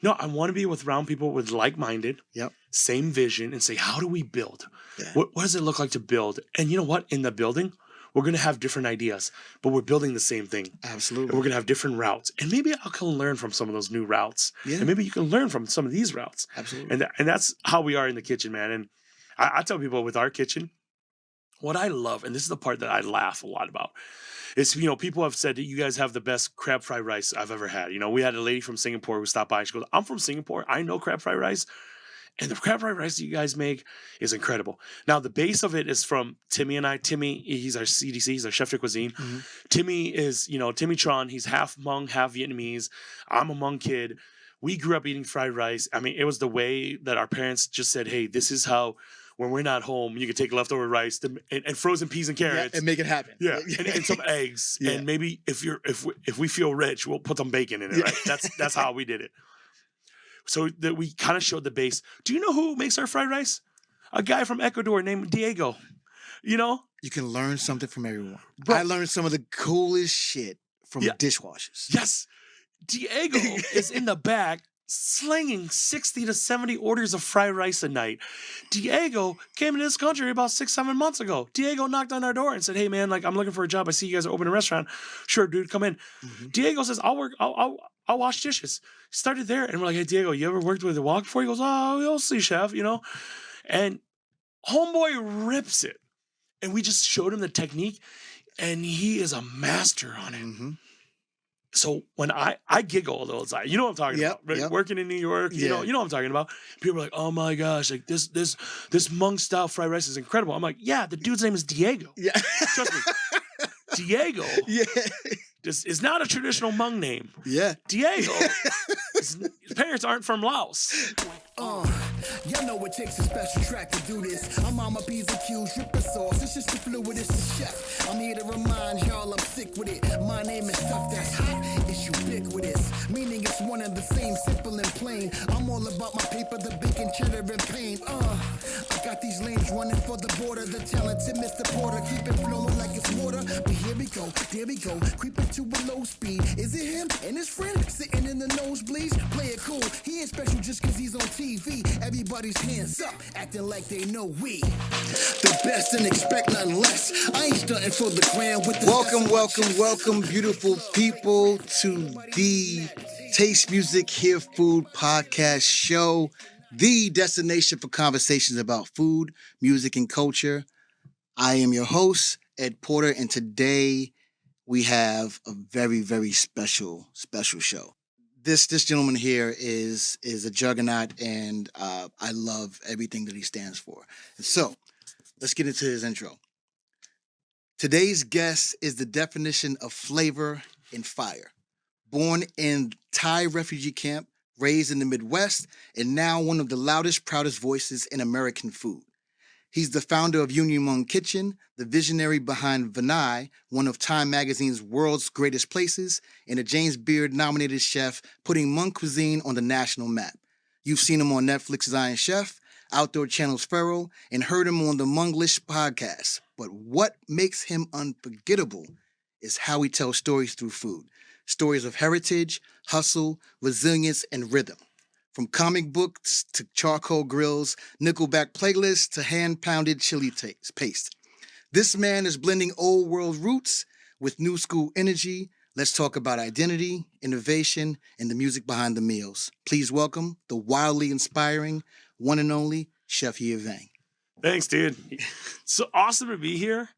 No, I want to be around people with like-minded, Yep. same vision, and say, how do we build? Yeah. What does it look like to build? And you know what? In the building, we're going to have different ideas, but we're building the same thing. And Absolutely. we're going to have different routes. And maybe I can learn from some of those new routes. Yeah. And maybe you can learn from some of these routes. Absolutely. And that's how we are in the kitchen, man. And I tell people with our kitchen, what I love, and this is the part that I laugh a lot about, is, people have said that you guys have the best crab fried rice I've ever had. We had a lady from Singapore who stopped by and she goes, I'm from Singapore. I know crab fried rice. And the crab fried rice that you guys make is incredible. Now, the base of it is from Timmy and I. Timmy, he's our CDC, he's our chef de cuisine. Mhm. Timmy is, Timmy Tron. He's half Hmong, half Vietnamese. I'm a Hmong kid. We grew up eating fried rice. I mean, it was the way that our parents just said, hey, this is how, when we're not home, you can take leftover rice and frozen peas and carrots. Yeah, and make it happen. Yeah, and some eggs. Yeah. And maybe if we feel rich, we'll put some bacon in it, right? That's how we did it. So that we kind of showed the base. Do you know who makes our fried rice? A guy from Ecuador named Diego. You can learn something from everyone. Bro. I learned some of the coolest shit from Yeah. dishwashers. Yes. Diego is in the back slinging 60 to 70 orders of fried rice a night. Diego came into this country about 6-7 months ago. Diego knocked on our door and said, hey man, like I'm looking for a job. I see you guys are opening a restaurant. Sure, dude, come in. Mhm. Diego says, I'll wash dishes. Started there and we're like, hey Diego, you ever worked with a wok before? He goes, oh, you'll see, chef, And homeboy rips it. And we just showed him the technique and he is a master on it. Mhm. So when I giggle a little inside, you know what I'm talking about, right? Yep. Working in New York, you know what I'm talking about. People are like, oh my gosh, like this Hmong style fried rice is incredible. I'm like, yeah, the dude's name is Diego. Yeah. Trust me. Diego Yeah. is not a traditional Hmong name. Yeah. Diego, his parents aren't from Laos. Y'all know it takes a special track to do this. I'm Mama B's and Q's dripping sauce. It's just the fluid, it's the chef. I'm here to remind y'all I'm sick with it. My name is stuff that's hot. It's ubiquitous. Meaning it's one and the same, simple and plain. I'm all about my paper, the bacon, cheddar, and pain. I got these lanes running for the border. The talented Mr. Porter, keep it flowing like it's water. But here we go, there we go, creeping to a low speed. Is it him and his friend sitting in the nosebleeds? Play it cool, he ain't special just cause he's on TV. Everybody's hands up, acting like they know we the best and expect nothing less. I ain't stunting for the grand with the Welcome, beautiful people to the Taste Music, Hear Food podcast show, the destination for conversations about food, music, and culture. I am your host, Ed Porter, and today we have a very, very special show. This gentleman here is a juggernaut, and I love everything that he stands for. And so, let's get into his intro. Today's guest is the definition of flavor and fire. Born in Thai refugee camp, raised in the Midwest, and now one of the loudest, proudest voices in American food. He's the founder of Union Hmong Kitchen, the visionary behind Vinai, one of Time Magazine's World's Greatest Places, and a James Beard-nominated chef putting Hmong cuisine on the national map. You've seen him on Netflix's Iron Chef, Outdoor Channel's Pharaoh, and heard him on the Hmonglish podcast. But what makes him unforgettable is how he tells stories through food. Stories of heritage, hustle, resilience, and rhythm. From comic books to charcoal grills, Nickelback playlists to hand-pounded chili paste. This man is blending old world roots with new school energy. Let's talk about identity, innovation, and the music behind the meals. Please welcome the wildly inspiring, one and only Chef Yia Vang. Thanks, dude. So awesome to be here.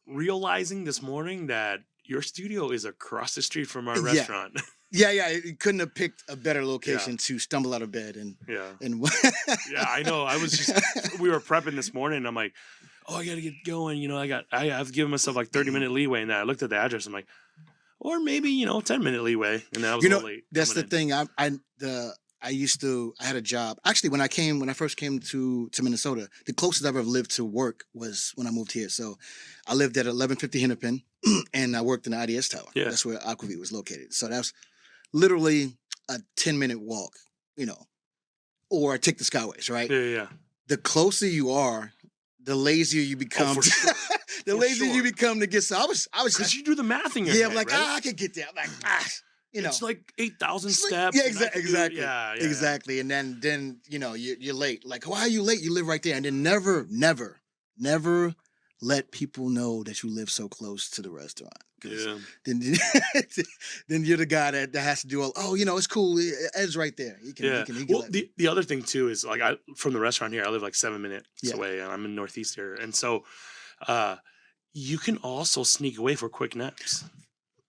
Realizing this morning that your studio is across the street from our restaurant. Yeah, you couldn't have picked a better location to stumble out of bed and yeah, I know. We were prepping this morning and I'm like, oh, I gotta get going. I have given myself like 30-minute leeway, and then I looked at the address. I'm like, or maybe 10-minute leeway, and then I was a little late. That's the thing. I had a job. Actually, when I first came to Minnesota, the closest I've ever lived to work was when I moved here. So I lived at 1150 Hennepin, and I worked in the IDS Tower. Yeah. That's where Aquavit was located. So that's literally a 10-minute walk, or I take the Skyways, right? Yeah. The closer you are, the lazier you become. For sure. The lazier you become to get. So I was because you do the math in your head. head, I'm like, right? I can get there. I'm like, you know, It's like 8,000 it's like, steps. yeah, And I could do, exactly, yeah, yeah, yeah. exactly. And then you're late. Like, why are you late? You live right there. And then never let people know that you live so close to the restaurant. Because Yeah. then, then you're the guy that has to do all. Oh, it's cool. Ed's right there. Yeah. He can Well, let. the other thing too is like from the restaurant here, I live like 7 minutes Yeah. away, and I'm in Northeast here, and so uh, you can also sneak away for quick naps.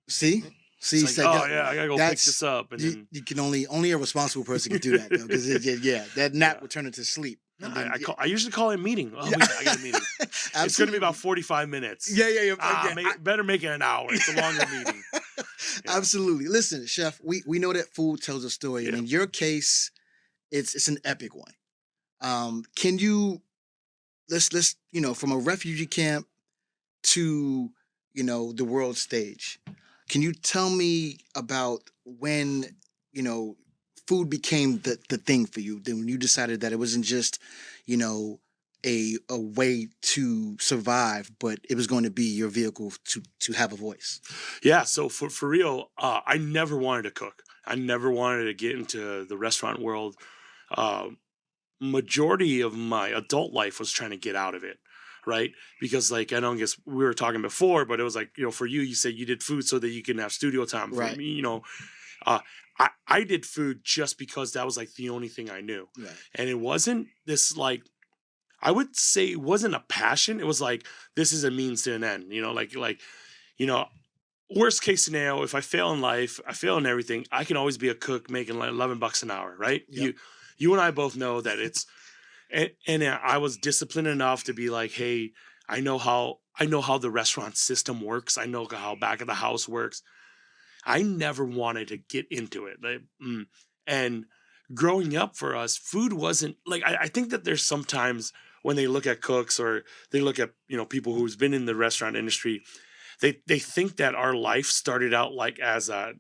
See, It's like, said oh yeah, I gotta go pick this up, and then you can only a responsible person can do that though, because that nap yeah. would turn into sleep. No, And then, I usually call it a meeting. Oh, yeah. I got a meeting. It's going to be about 45 minutes. Yeah. Better make it an hour. It's a longer meeting. Yeah. Absolutely. Listen, Chef, we know that food tells a story, and Yeah. in your case, it's an epic one. Can you let's from a refugee camp to the world stage? Can you tell me about when food became the thing for you? Then when you decided that it wasn't just a way to survive, but it was going to be your vehicle to have a voice. Yeah. So for real, I never wanted to cook. I never wanted to get into the restaurant world. Uh, Majority of my adult life was trying to get out of it, right? Because like I don't guess we were talking before, but it was like for you said you did food so that you can have studio time. For Right. me, uh, I did food just because that was like the only thing I knew, Right. and it wasn't this like I would say it wasn't a passion. It was like this is a means to an end. You know worst case scenario, if I fail in life, I fail in everything, I can always be a cook making like $11 an hour, right? Yep. You and I both know that it's and I was disciplined enough to be like, hey, I know how the restaurant system works. I know how back of the house works. I never wanted to get into it. And growing up for us, food wasn't like I think that there's sometimes when they look at cooks or they look at people who's been in the restaurant industry, they think that our life started out like as a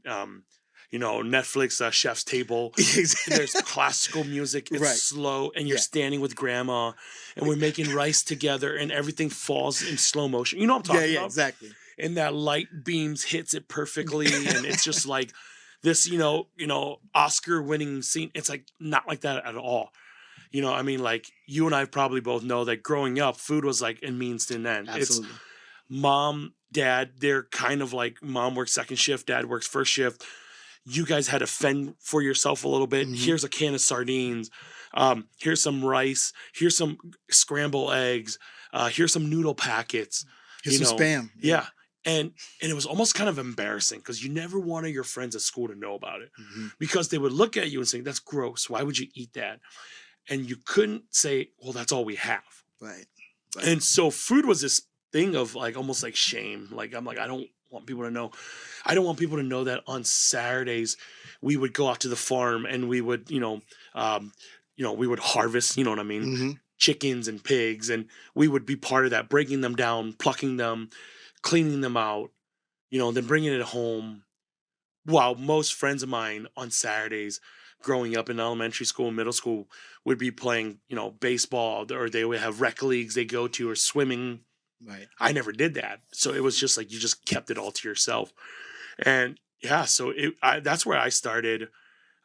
Netflix chef's table. There's classical music, it's Right. slow, and you're Yeah. standing with grandma, and we're making rice together, and everything falls in slow motion. You know what I'm talking about? Exactly. And that light beams hits it perfectly, and it's just like this, Oscar winning scene. It's like not like that at all. I mean, like you and I probably both know that growing up, food was like a means to an end. Absolutely. It's mom, dad, they're kind of like mom works second shift, dad works first shift. You guys had to fend for yourself a little bit. Mhm. Here's a can of sardines. Here's some rice. Here's some scrambled eggs. Here's some noodle packets. Here's some spam. Yeah. And it was almost kind of embarrassing because you never wanted your friends at school to know about it Mhm. because they would look at you and say, that's gross. Why would you eat that? And you couldn't say, well, that's all we have. Right. And so food was this thing of like almost like shame. Like I'm like, I don't want people to know. I don't want people to know that on Saturdays we would go out to the farm and we would, we would harvest, you know what I mean? Mhm. Chickens and pigs, and we would be part of that, breaking them down, plucking them, cleaning them out, then bringing it home. While most friends of mine on Saturdays growing up in elementary school and middle school would be playing, baseball, or they would have rec leagues they go to, or swimming. Right. I never did that. So it was just like you just kept it all to yourself. And yeah, so that's where I started.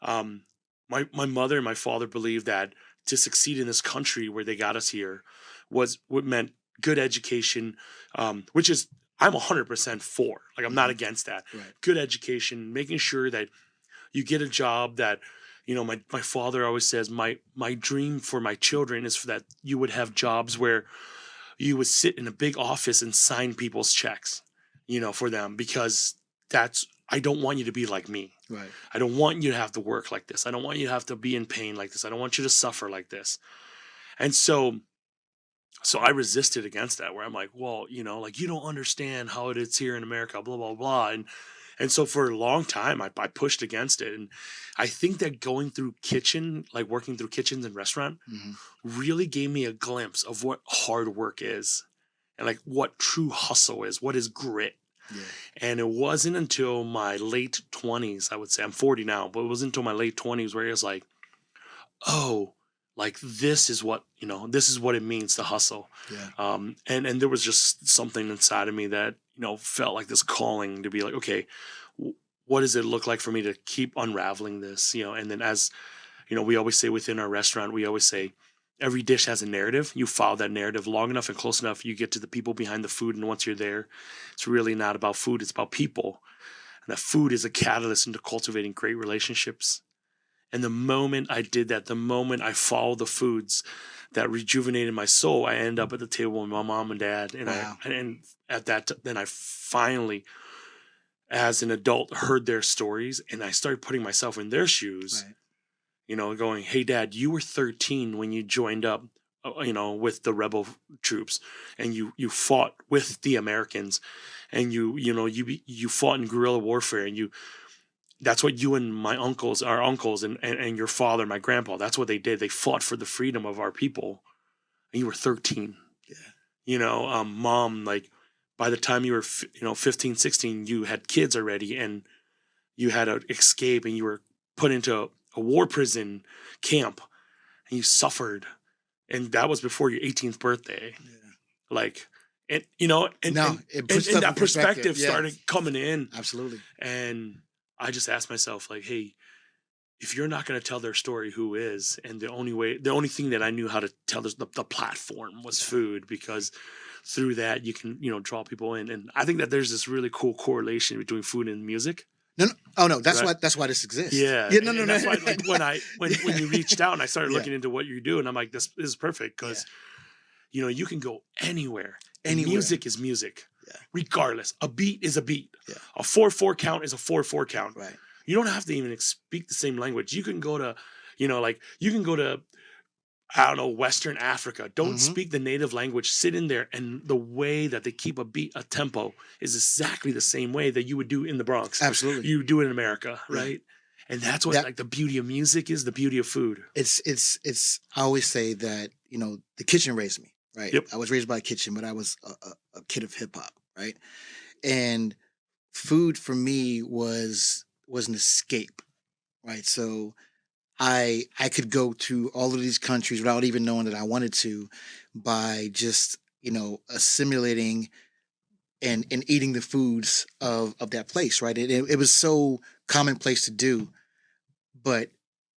My mother and my father believed that to succeed in this country where they got us here was what meant good education, which is I'm 100% for. Like I'm not against that. Right. Good education, making sure that you get a job that my father always says my dream for my children is for that you would have jobs where you would sit in a big office and sign people's checks, for them, because I don't want you to be like me. Right. I don't want you to have to work like this. I don't want you to have to be in pain like this. I don't want you to suffer like this. And so I resisted against that, where I'm like, well, like you don't understand how it is here in America, blah, blah, blah. And so for a long time, I pushed against it. And I think that going through working through kitchens and restaurant Mhm. really gave me a glimpse of what hard work is and like what true hustle is, what is grit. Yeah. And it wasn't until my late 20s, I would say, I'm 40 now, but it wasn't until my late 20s where it was like, oh, like this is what it means to hustle. Yeah. And there was just something inside of me that, felt like this calling to be like, okay, what does it look like for me to keep unraveling this? And then as we always say within our restaurant, we always say every dish has a narrative. You follow that narrative long enough and close enough, you get to the people behind the food. And once you're there, it's really not about food, it's about people. And that food is a catalyst into cultivating great relationships. And the moment I did that, the moment I followed the foods that rejuvenated my soul, I end up at the table with my mom and dad. And Wow. and at that, then I finally, as an adult, heard their stories, and I started putting myself in their shoes. Right. Going, hey, Dad, you were 13 when you joined up, with the rebel troops, and you fought with the Americans, and you fought in guerrilla warfare, and that's what you and our uncles, and your father, my grandpa, that's what they did. They fought for the freedom of our people, and you were 13. Yeah. Mom, like, by the time you were 15, 16, you had kids already, and you had to escape, and you were put into a war prison camp, and you suffered, and that was before your 18th birthday. Yeah. Like, and No, it puts and stuff in that perspective Yeah. started coming in. Absolutely. And I just asked myself, like, hey, if you're not going to tell their story, who is? And the only thing that I knew how to tell the platform was food, because through that you can draw people in. And I think that there's this really cool correlation between food and music. No, no. Oh no, that's Right. That's why this exists. Yeah, Yeah. No. and that's why, like, when you reached out and I started Yeah. looking into what you do, and I'm like, this is perfect, because you can go anywhere. And Anywhere. music is music. Yeah. Regardless, a beat is a beat. Yeah. A 4/4 count is a 4/4 count. Right. You don't have to even speak the same language. You can go to, I don't know, Western Africa. Don't Mhm. speak the native language. Sit in there, and the way that they keep a beat, a tempo, is exactly the same way that you would do in the Bronx. Absolutely. You do it in America, Yeah. right? And that's what, like, the beauty of music is, the beauty of food. It's. I always say that the kitchen raised me. Right. Yep. I was raised by a kitchen, but I was a kid of hip hop. Right. And food for me was an escape. Right. So I could go to all of these countries without even knowing that I wanted to, by just assimilating and eating the foods of that place, right? It was so commonplace to do, but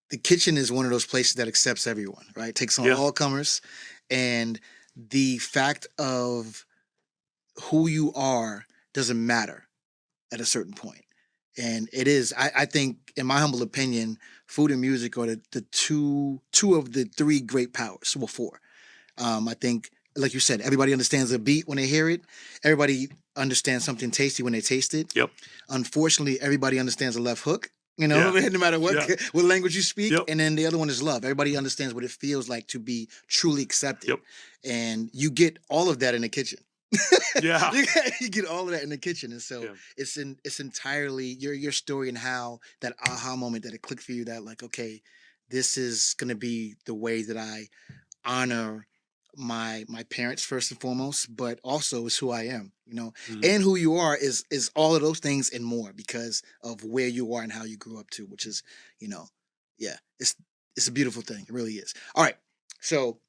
the kitchen is one of those places that accepts everyone, right? It takes on Yeah. all comers, and the fact of who you are doesn't matter at a certain point. And it is, I think, in my humble opinion, food and music are the two of the three great powers. Well, four. I think, like you said, everybody understands a beat when they hear it. Everybody understands something tasty when they taste it. Yep. Unfortunately, everybody understands a left hook. Yeah. No matter what Yeah. what language you speak. Yep. And then the other one is love. Everybody understands what it feels like to be truly accepted. Yep. And you get all of that in the kitchen. Yeah. You get all of that in the kitchen, and so Yeah. it's entirely your story, and how that aha moment that it clicked for you, that, like, okay, this is gonna be the way that I honor my parents first and foremost, but also is who I am, Mhm. and who you are is all of those things and more, because of where you are and how you grew up too, which is, yeah, it's a beautiful thing. It really is. All right, so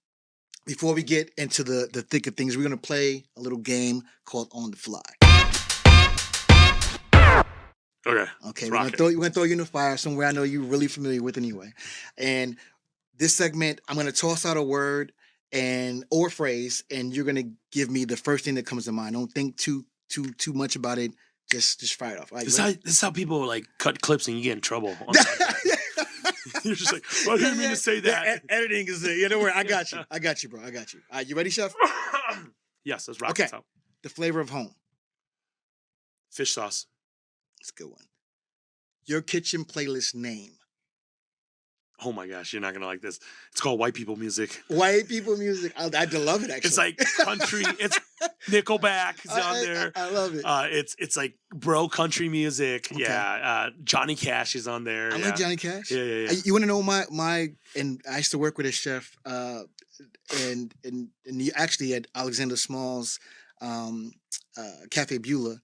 before we get into the thick of things, we're going to play a little game called On the Fly. Okay. Okay, Let's rock we're gonna throw you in the fire somewhere I know you're really familiar with anyway. And this segment, I'm gonna toss out a word or phrase, and you're gonna give me the first thing that comes to mind. Don't think too much about it. Just fire it off. All right, This is how people, like, cut clips and you get in trouble. On You're just like, I didn't mean to say that. Editing is it. Don't worry. I got you, bro. I got you. All right, you ready, chef? Yes, let's rock Okay. this out. The flavor of home. Fish sauce. It's a good one. Your kitchen playlist name. Oh my gosh, you're not gonna like this. It's called White People Music. White people music. I love it, actually. It's like country. It's Nickelback is on there. I love it. It's like bro country music. Okay. Yeah. Johnny Cash is on there. I like Johnny Cash. Yeah. You want to know my and I used to work with a chef, and he actually at Alexander Small's Cafe Beulah,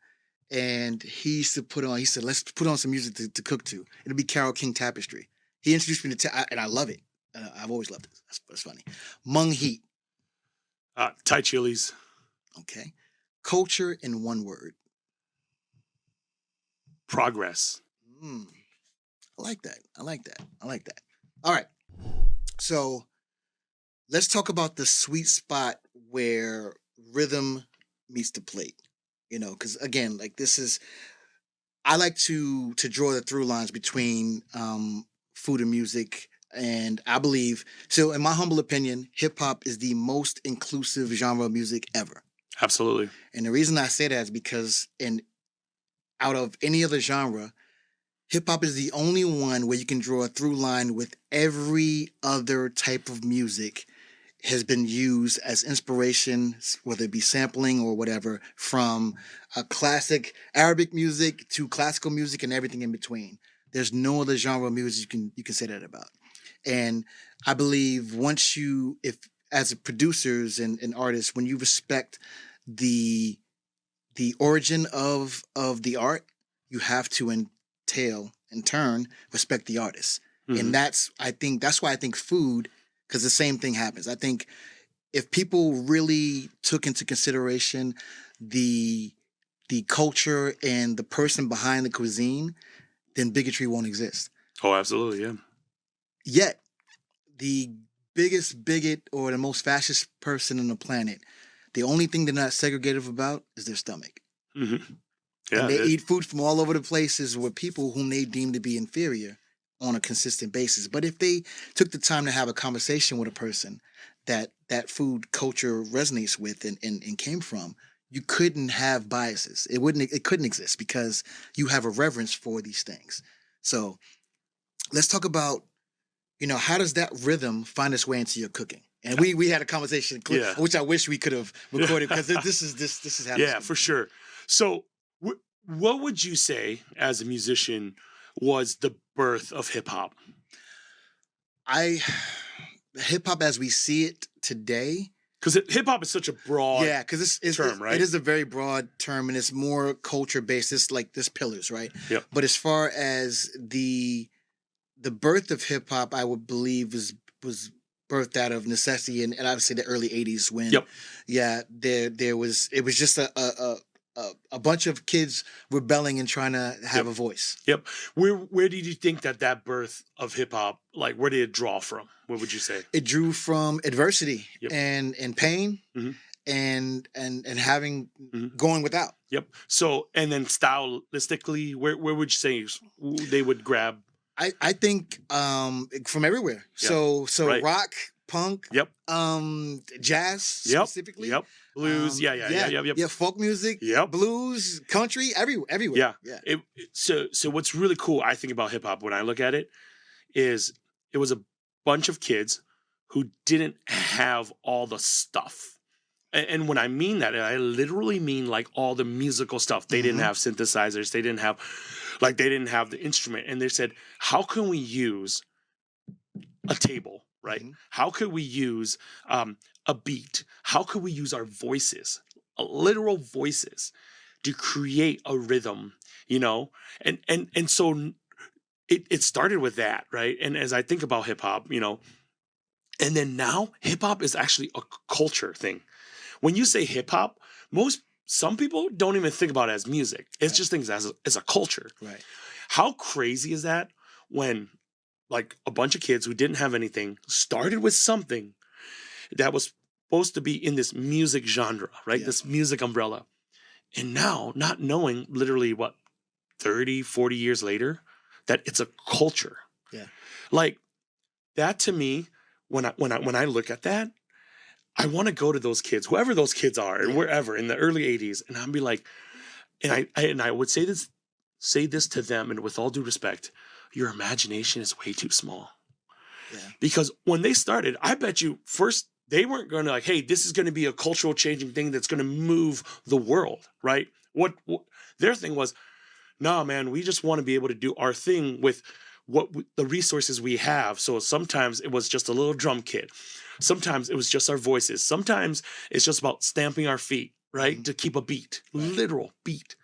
and he used to he said, let's put on some music to cook to. It'll be Carole King Tapestry. He introduced me to and I love it. I've always loved it. That's funny. Hmong Heat. Thai chilies. Okay. Culture in one word. Progress. Mm, I like that. I like that. I like that. All right. So let's talk about the sweet spot where rhythm meets the plate. Because again, like this is I like to draw the through lines between food and music. And I believe, so in my humble opinion, hip hop is the most inclusive genre of music ever. Absolutely. And the reason I say that is because out of any other genre, hip hop is the only one where you can draw a through line with every other type of music has been used as inspiration, whether it be sampling or whatever, from a classic Arabic music to classical music and everything in between. There's no other genre of music you can say that about. And I believe if as a producers and artists, when you respect the the origin of the art, you have to in turn respect the artist. Hmm. And that's why I think food, because the same thing happens. I think if people really took into consideration the the culture and the person behind the cuisine, then bigotry won't exist. Oh, absolutely. Yeah. Yet the biggest bigot or the most fascist person on the planet, the only thing they're not segregative about is their stomach. Hmm. And Yeah. they eat food from all over the places with people whom they deem to be inferior on a consistent basis. But if they took the time to have a conversation with a person that food culture resonates with and came from, you couldn't have biases. It couldn't exist because you have a reverence for these things. So let's talk about, how does that rhythm find its way into your cooking? And we had a conversation, Yeah. which I wish we could have Yeah. recorded because this is happening. Yeah, for sure. So, what would you say as a musician was the birth of hip hop? I hip hop as we see it today. Because hip hop is such a broad Yeah, because term, right? it is a very broad term and it's more culture based. It's like this pillars, right? Yep. But as far as the birth of hip hop, I would believe was birthed out of necessity and obviously the early '80s when, Yep. yeah, there was it was just a bunch of kids rebelling and trying to have Yep. a voice. Yep. Where did you think that birth of hip hop, like, where did it draw from? What would you say? It drew from adversity Yep. and pain Mhm. and having Mhm. going without. Yep. So, and then stylistically, where would you say they would grab? I think from everywhere. Yeah, So right. rock, punk, Yep. Jazz Yep. specifically. Yep. Blues. Yeah. Yeah, folk music, Yep. blues, country, everywhere. Yeah. So what's really cool, I think, about hip hop when I look at it is it was a bunch of kids who didn't have all the stuff. And when I mean that, I literally mean like all the musical stuff. They didn't Mhm. have synthesizers. They didn't have the instrument. And they said, how can we use a table, right? Mhm. How could we use a beat? How could we use our voices, literal voices, to create a rhythm? And so it started with that, right? And as I think about hip hop, and then now hip hop is actually a culture thing. When you say hip hop, some people don't even think about it as music. It's Right. just things as a culture. Right. How crazy is that when like a bunch of kids who didn't have anything started with something that was supposed to be in this music genre, right? Yeah. This music umbrella. And now, not knowing literally what 30, 40 years later, that it's a culture. Yeah. Like that to me, when I look at that, I want to go to those kids, whoever those kids are, and Yeah. wherever in the early '80s, and I'd be like, and I would say this to them, and with all due respect, your imagination is way too small. Yeah. Because when they started, I bet you first they weren't going to like, hey, this is going to be a cultural changing thing that's going to move the world, right? What their thing was, nah, man, we just want to be able to do our thing with the resources we have. So sometimes it was just a little drum kit. Sometimes it was just our voices. Sometimes it's just about stamping our feet, right? Mhm. To keep a beat, Right. literal beat.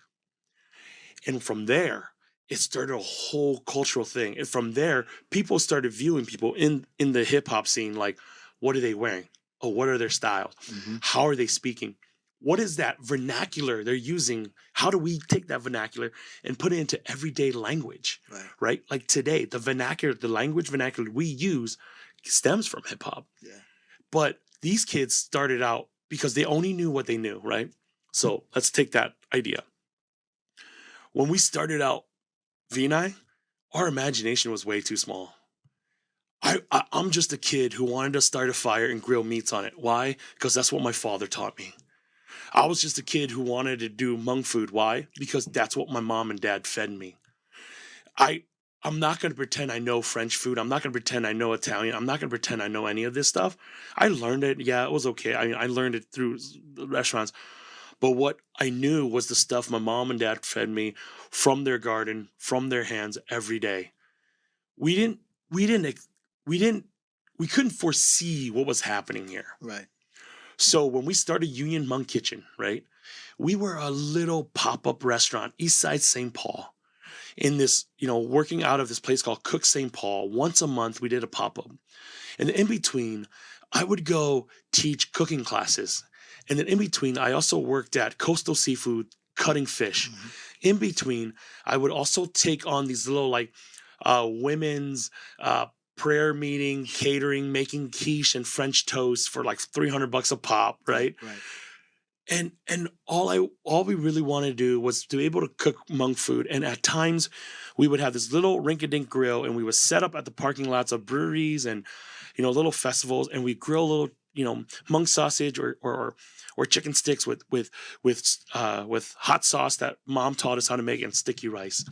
And from there, it started a whole cultural thing. And from there, people started viewing people in the hip hop scene like, what are they wearing? Oh, what are their styles? Mhm. How are they speaking? what is that vernacular they're using? How do we take that vernacular and put it into everyday language? Right. Right? Like today, the vernacular, the language vernacular we use stems from hip hop. Yeah. But these kids started out because they only knew what they knew, right? So let's take that idea. When we started out Vinai, our imagination was way too small. I'm just a kid who wanted to start a fire and grill meats on it. Why? Because that's what my father taught me. I was just a kid who wanted to do Hmong food. Why? Because that's what my mom and dad fed me. I I'm not going to pretend I know French food. I'm not going to pretend I know Italian. I'm not going to pretend I know any of this stuff. I learned it. Yeah, it was okay. I learned it through the restaurants. But what I knew was the stuff my mom and dad fed me from their garden, from their hands every day. We didn't we didn't ex- we didn't we couldn't foresee what was happening here. Right. So when we started Union Hmong Kitchen, right? We were a little pop-up restaurant, East Side St. Paul, in this, working out of this place called Cook St. Paul. Once a month, we did a pop-up. And in between, I would go teach cooking classes. And then in between, I also worked at Coastal Seafood cutting fish. Mhm. In between, I would also take on these little women's prayer meeting, catering, making quiche and French toast for like $300 a pop, right? Right. And all we really wanted to do was to be able to cook Hmong food. And at times we would have this little rink-a-dink grill and we would set up at the parking lots of breweries and little festivals, and we grill little Hmong sausage or chicken sticks with hot sauce that mom taught us how to make, and sticky rice.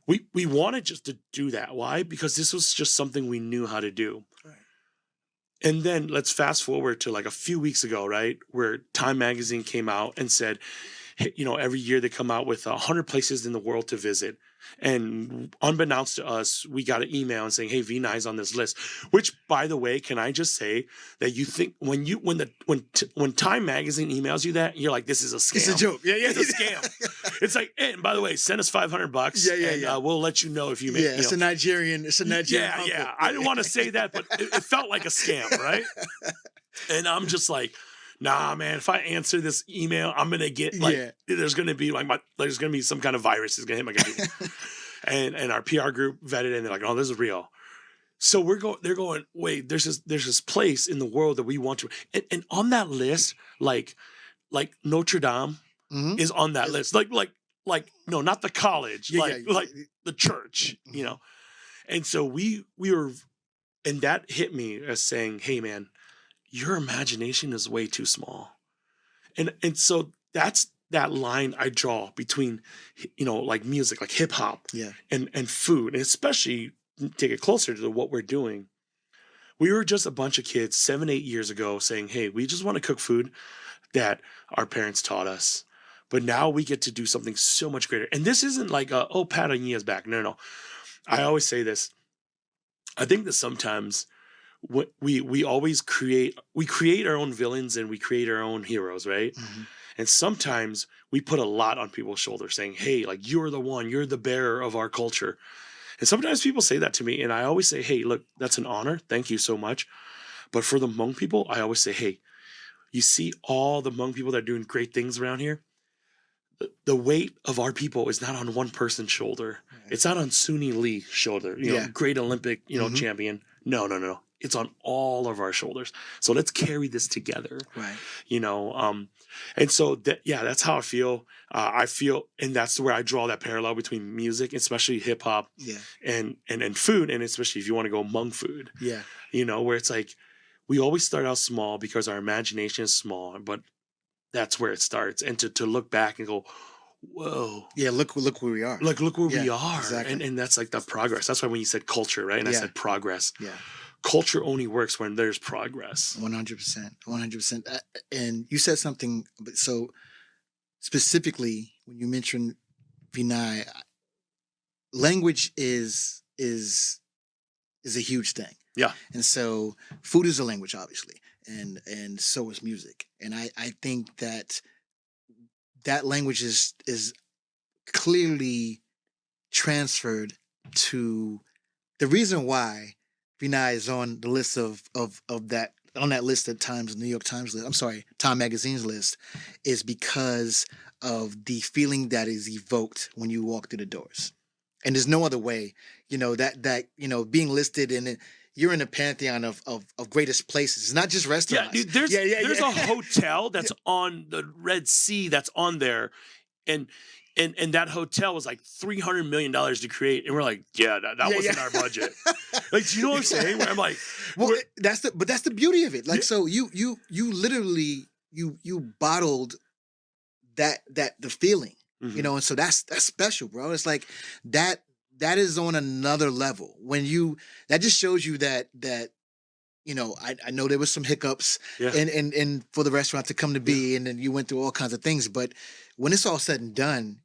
We wanted just to do that. Why? Because this was just something we knew how to do. Right. And then let's fast forward to like a few weeks ago, right? Where Time Magazine came out and said, hey, every year they come out with 100 places in the world to visit. And unbeknownst to us, we got an email and saying, "Hey, Vinai's on this list." Which, by the way, can I just say that you think when Time Magazine emails you that, you're like, "This is a scam. It's a joke. Yeah, yeah. It's a scam." It's like, hey, and by the way, send us $500. Yeah, yeah, and yeah. We'll let you know if you make. Yeah, it's a Nigerian. It's a Nigerian. Yeah, uncle. yeah. I didn't want to say that, but it felt like a scam, right? And I'm just like, nah, man, if I answer this email, I'm gonna get there's gonna be there's gonna be some kind of virus that's gonna hit my computer. and our PR group vetted it and they're like, oh, this is real. So they're going, wait, there's this place in the world that we want to, and on that list, like Notre Dame Mhm. is on that list. Like no, not the college, Yeah, like the church, And so we were, and that hit me as saying, hey man, your imagination is way too small. And so that's that line I draw between, like music, like hip hop Yeah. and food, and especially take it closer to what we're doing. We were just a bunch of kids 7, 8 years ago saying, hey, we just want to cook food that our parents taught us. But now we get to do something so much greater. And this isn't like, pat on Yia's back. No. I always say this. I think that sometimes we always create our own villains and we create our own heroes, right? Mhm. And sometimes we put a lot on people's shoulders saying, hey, like you're the bearer of our culture. And sometimes people say that to me, and I always say, hey, look, that's an honor. Thank you so much. But for the Hmong people, I always say, hey, you see all the Hmong people that are doing great things around here? The weight of our people is not on one person's shoulder. Right. It's not on Suni Lee's shoulder, great Olympic, Mhm. champion. No. It's on all of our shoulders. So let's carry this together. Right. And so that's how I feel. And that's where I draw that parallel between music, especially hip hop, Yeah. and food, and especially if you want to go Hmong food. Yeah. Where it's like we always start out small because our imagination is small, but that's where it starts. And to look back and go, whoa. Yeah, look where we are. Look where we Yeah, are. exactly. And that's like the progress. That's why when you said culture, right? And I Yeah. said progress. Yeah. Culture only works when there's progress. 100%. 100%. And you said something, so specifically when you mentioned Vinai, language is a huge thing. Yeah. And so food is a language, obviously, and so is music. And I think that language is clearly transferred to the reason why Vinai is on the list of on that list at Times, New York Times list. I'm sorry, Time Magazine's list, is because of the feeling that is evoked when you walk through the doors. And there's no other way, being listed in it. You're in the pantheon of greatest places. It's not just Yeah, restaurants. dude, there's a Yeah. hotel that's on the Red Sea that's on there, and that hotel was like $300 million to create, and we're like, yeah, that Yeah, wasn't yeah. our budget. Like, do you know what I'm saying? Where I'm like, Well, we're- that's the beauty of it. Like, so you literally you bottled the feeling, Mhm. and so that's special, bro. It's like that is on another level. That just shows you that I know there was some hiccups Yeah. and for the restaurant to come to be, and then you went through all kinds of things. But when it's all said and done,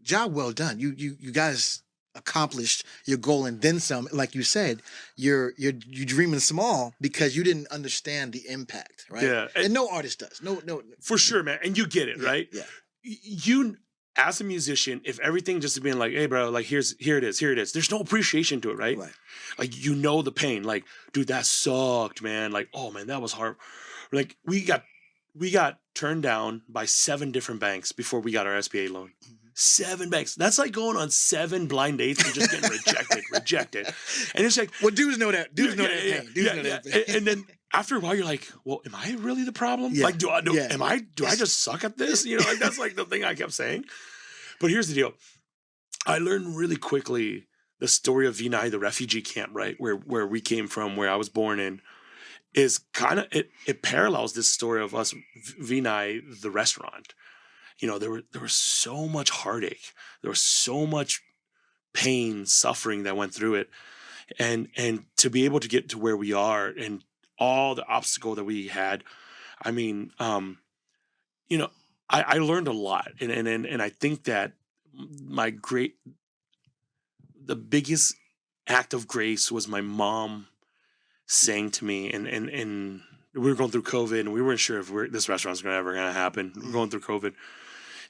job well done. You guys accomplished your goal and then some. Like you said, you're dreaming small because you didn't understand the impact, right? Yeah. And no artist does. No. For sure, man, and you get it, right? Yeah. You, as a musician, if everything just being like, hey, bro, like here it is. There's no appreciation to it, right? Right. Like, the pain. Like, dude, that sucked, man. Like, oh man, that was hard. Like, we got turned down by 7 different banks before we got our SBA loan. 7 banks. That's like going on 7 blind dates and just getting rejected. And it's like, Well, dudes know that. Dudes know yeah, that yeah, pain. Dudes know that pain. And then after a while, you're like, well, am I really the problem? Yeah. Like, do I Yeah. just suck at this? Like, that's like the thing I kept saying. But here's the deal. I learned really quickly the story of Vinai, the refugee camp, right? Where we came from, where I was born in, is kind of, it parallels this story of us, Vinai, the restaurant. There was so much heartache. There was so much pain, suffering that went through it. And to be able to get to where we are and all the obstacle that we had, I mean, I learned a lot. And I think that the biggest act of grace was my mom saying to me, and we were going through COVID, and we weren't sure if this restaurant's ever going to happen. We were going through COVID.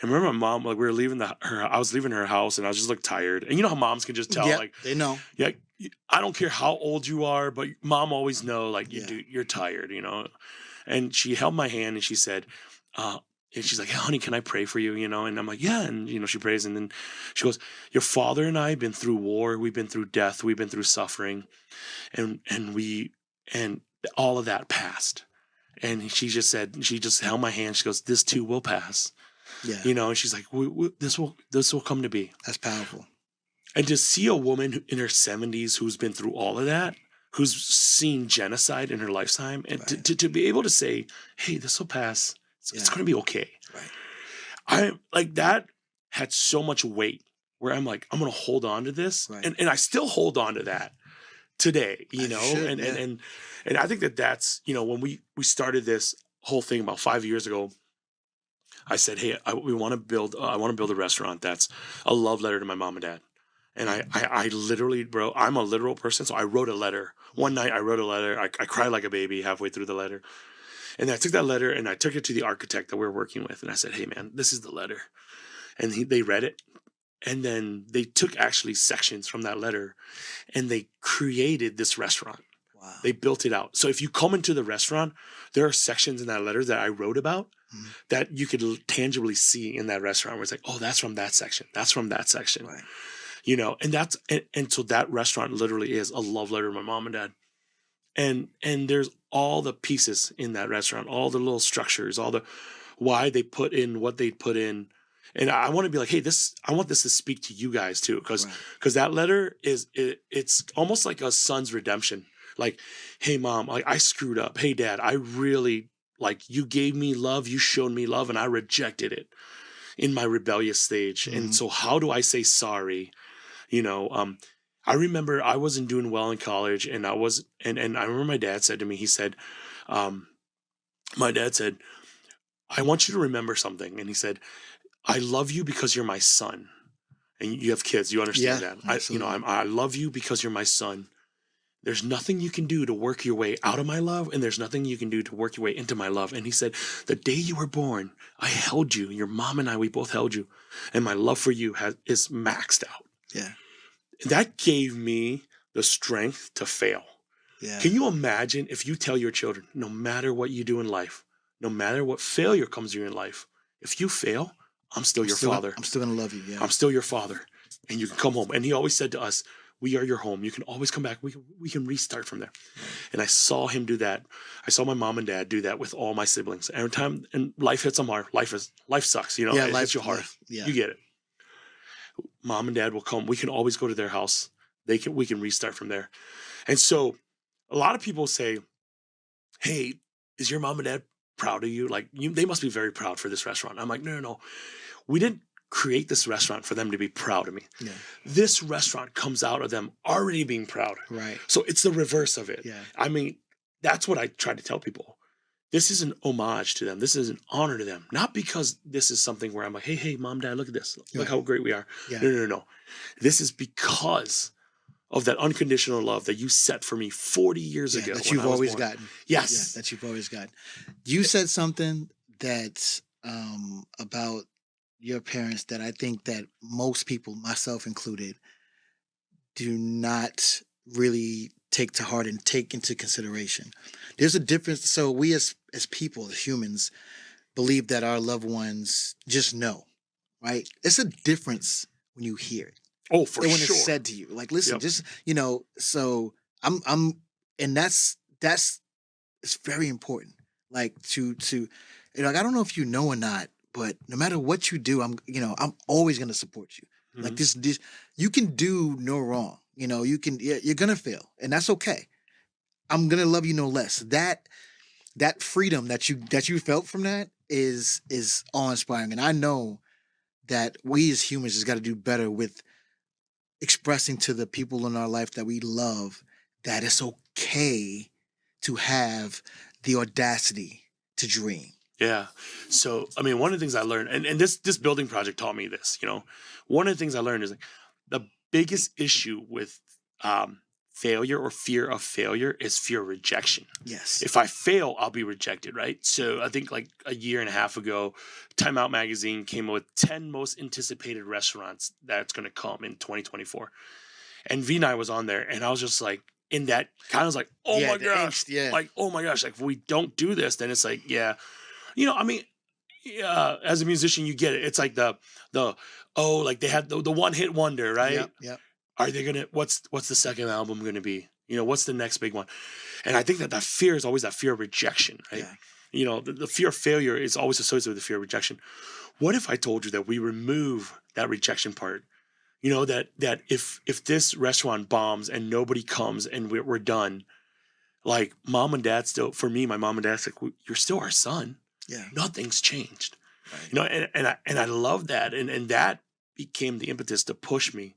And remember my mom, like, we were leaving I was leaving her house, and I was just like tired. And you know how moms can just tell, Yeah, like, they know. yeah, I don't care how old you are, but mom always know, like, Yeah. you're tired, And she held my hand and she said, and she's like, hey, honey, can I pray for you? And I'm like, yeah. And, she prays. And then she goes, your father and I have been through war. We've been through death. We've been through suffering. And all of that passed. And she just held my hand. She goes, this too will pass. Yeah. And she's like, this will come to be. That's powerful. And to see a woman in her 70s who's been through all of that, who's seen genocide in her lifetime, and Right. to be able to say, hey, this will pass. It's going to be okay. Right. I like that had so much weight where I'm like, I'm going to hold on to this. Right. And I still hold on to that today, As you should, and I think that's, when we started this whole thing about 5 years ago, I said, hey, I want to build a restaurant that's a love letter to my mom and dad. And I literally, bro, I'm a literal person. So I wrote a letter. One night I wrote a letter. I cried like a baby halfway through the letter. And I took that letter and I took it to the architect that we were working with. And I said, hey, man, this is the letter. And they read it. And then they took actually sections from that letter and they created this restaurant. Wow. They built it out. So if you come into the restaurant, there are sections in that letter that I wrote about that you could tangibly see in that restaurant where it's like, oh, that's from that section. That's from that section. Right. And so that restaurant literally is a love letter to my mom and dad. And there's all the pieces in that restaurant, all the little structures, all the why they put in what they put in. And I want to be like, hey, I want this to speak to you guys too, because that letter it's almost like a son's redemption. Like, hey, mom, like I screwed up. Hey, dad, I really, like, you gave me love, you showed me love, and I rejected it in my rebellious stage. Mm-hmm. And so how do I say sorry? I remember I wasn't doing well in college, and I remember my dad said to me, he said, my dad said, I want you to remember something. And he said, I love you because you're my son. And you have kids, you understand that. I love you because you're my son. There's nothing you can do to work your way out of my love, and there's nothing you can do to work your way into my love. And he said, the day you were born, I held you. Your mom and I, we both held you. And my love for you is maxed out. Yeah. That gave me the strength to fail. Yeah. Can you imagine if you tell your children, no matter what you do in life, no matter what failure comes to you in life, if you fail, I'm still your father. I'm still gonna love you. Yeah. I'm still your father, and you can come home. And he always said to us, "We are your home. You can always come back. We can restart from there." And I saw him do that. I saw my mom and dad do that with all my siblings. Every time, and life hits them hard. Life sucks. You know, Yeah. it hits Life. you hard. Yeah. You get it. Mom and dad will come. We can always go to their house. We can restart from there. And so, a lot of people say, "Hey, is your mom and dad proud of you? Like, they must be very proud for this restaurant." I'm like, no, no, no. We didn't create this restaurant for them to be proud of me. Yeah. This restaurant comes out of them already being proud. Right. So it's the reverse of it. Yeah. I mean, that's what I try to tell people. This is an homage to them. This is an honor to them. Not because this is something where I'm like, hey, mom, dad, look at this. Look Right. how great we are. Yeah. No, no, no, no. This is because of that unconditional love that you set for me 40 years ago. That when you've I was always born. gotten. Yes. Yeah, that you've always gotten. You said something that about your parents that I think that most people, myself included, do not really take to heart and take into consideration. There's a difference. So we as people, as humans, believe that our loved ones just know, right? It's a difference when you hear it. Oh, for And when sure. it's said to you. Like, listen, Yep. just, so and that's it's very important. Like like, I don't know if you know or not, but no matter what you do, I'm always gonna support you. Like Mhm. this, you can do no wrong. You're gonna fail, and that's okay. I'm gonna love you no less. That freedom that you felt from that is awe inspiring, and I know that we as humans just got to do better with expressing to the people in our life that we love that it's okay to have the audacity to dream. Yeah. So, I mean, one of the things I learned, and this building project taught me this, one of the things I learned is like the biggest issue with failure or fear of failure is fear of rejection. Yes. If I fail, I'll be rejected, right? So I think like a year and a half ago, Time Out magazine came up with 10 most anticipated restaurants that's going to come in 2024. And Vinai was on there, and I was just like, in that kind of like, oh Yeah, my the gosh, angst, yeah. like, oh my gosh, like if we don't do this, then it's like, yeah, I mean, as a musician, you get it. It's like the like they had the one hit wonder, right? Yep. Yep. Are they gonna what's the second album gonna be? What's the next big one? And I think that fear is always that fear of rejection, right? Yeah. The fear of failure is always associated with the fear of rejection. What if I told you that we remove that rejection part? That if this restaurant bombs and nobody comes and we're done, like mom and dad still, for me, my mom and dad's like, you're still our son. Yeah. Nothing's changed. Right. And I love that. And that became the impetus to push me,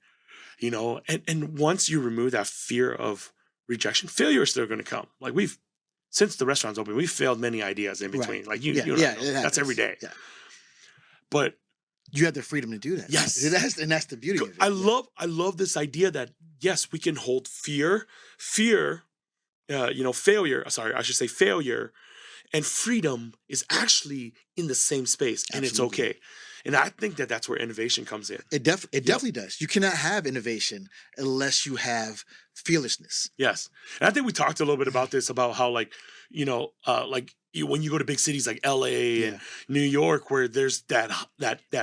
and once you remove that fear of rejection, failure is still going to come. Like since the restaurant's open, we've failed many ideas in between. Right. Like that's every day. Yeah. But you have the freedom to do that. Yes. And that's the beauty of it. I love this idea that yes, we can hold failure, sorry, I should say failure and freedom is actually in the same space, and Absolutely. it's okay. And I think that that's where innovation comes in. It definitely does. You cannot have innovation unless you have fearlessness. Yes. And I think we talked a little bit about this, about how when you go to big cities like LA and New York, where there's that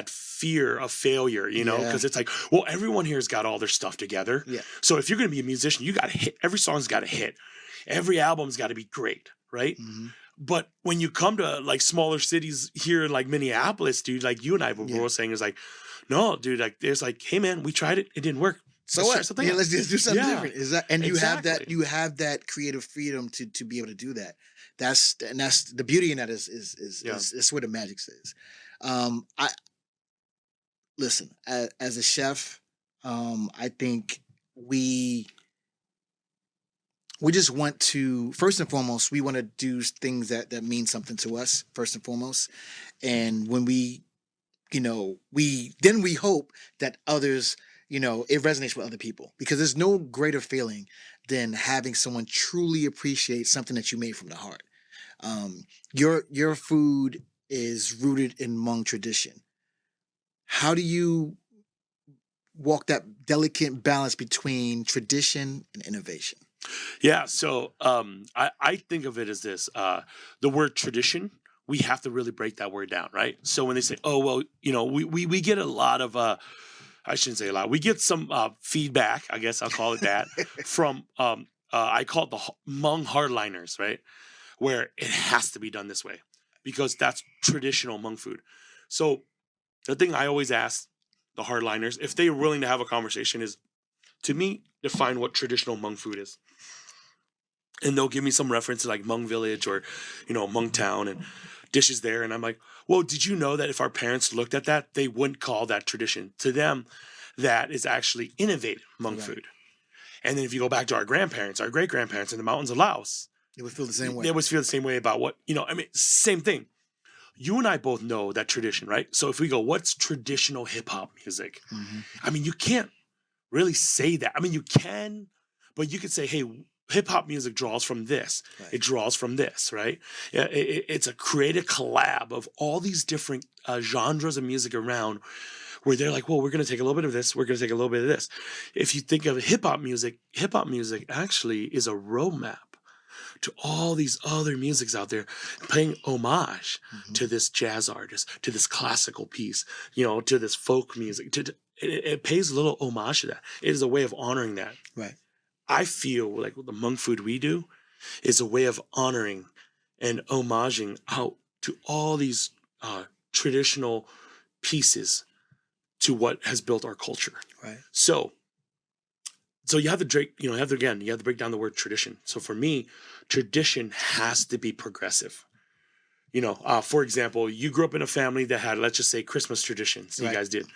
fear of failure, because it's like, well, everyone here's got all their stuff together. Yeah. So if you're going to be a musician, you got to hit. Every song's got to hit. Every album's got to be great, right? Mm-hmm. But when you come to like smaller cities here, like Minneapolis, dude, like you and I were both saying, is like, no, dude, like there's like, hey man, we tried it didn't work. So what? Let's just do something different. Is that, and Exactly. you have that creative freedom to be able to do that. That's the beauty in that is where the magic is. I listen, as a chef, I think we just want to, first and foremost, we want to do things that mean something to us, first and foremost. And when we hope that others, it resonates with other people, because there's no greater feeling than having someone truly appreciate something that you made from the heart. Your food is rooted in Hmong tradition. How do you walk that delicate balance between tradition and innovation? Yeah, so I think of it as this: the word tradition. We have to really break that word down, right? So when they say, "Oh, well," we get a lot of I shouldn't say a lot. We get some feedback, I guess I'll call it that, from I call it the Hmong hardliners, right? Where it has to be done this way because that's traditional Hmong food. So the thing I always ask the hardliners if they're willing to have a conversation is, to me, define what traditional Hmong food is, and they'll give me some reference to like Hmong village or Hmong town and dishes there, and I'm like, well, did you know that if our parents looked at that, they wouldn't call that tradition? To them, that is actually innovative Hmong Right. food. And then if you go back to our grandparents, our great grandparents in the mountains of Laos, It would feel the same way. they always feel the same way about what I mean, same thing. You and I both know that tradition, right? So if we go, what's traditional hip hop music? Hmm. I mean, you can't really say that. I mean, you can, but you could say, hey, hip hop music draws from this. Right. It draws from this, right? It's a creative collab of all these different genres of music around where they're like, well, we're going to take a little bit of this. We're going to take a little bit of this. If you think of hip hop music actually is a roadmap to all these other musics out there, paying homage Hmm. to this jazz artist, to this classical piece, to this folk music. It pays a little homage to that. It is a way of honoring that. Right. I feel like the Hmong food we do is a way of honoring and homaging out to all these traditional pieces to what has built our culture. Right. So you have to break, you have to break down the word tradition. So for me, tradition has to be progressive. For example, you grew up in a family that had, let's just say, Christmas traditions. You Right. guys did.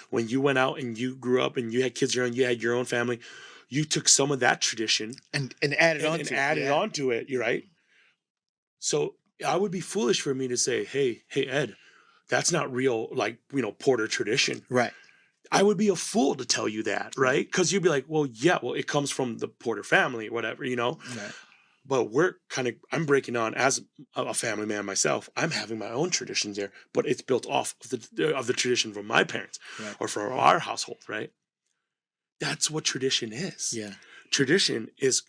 When you went out and you grew up and you had kids around, you had your own family. You took some of that tradition And added on and to added it. Yeah. on to it. You're right. So I would be foolish for me to say, hey, Ed, that's not real, like, Porter tradition. Right. I would be a fool to tell you that, right? Because you'd be like, well, yeah, well, it comes from the Porter family, whatever, Right. But I'm breaking on as a family man myself. I'm having my own traditions there, but it's built off of the tradition from my parents Right. or from our household, right? That's what tradition is. Yeah. Tradition is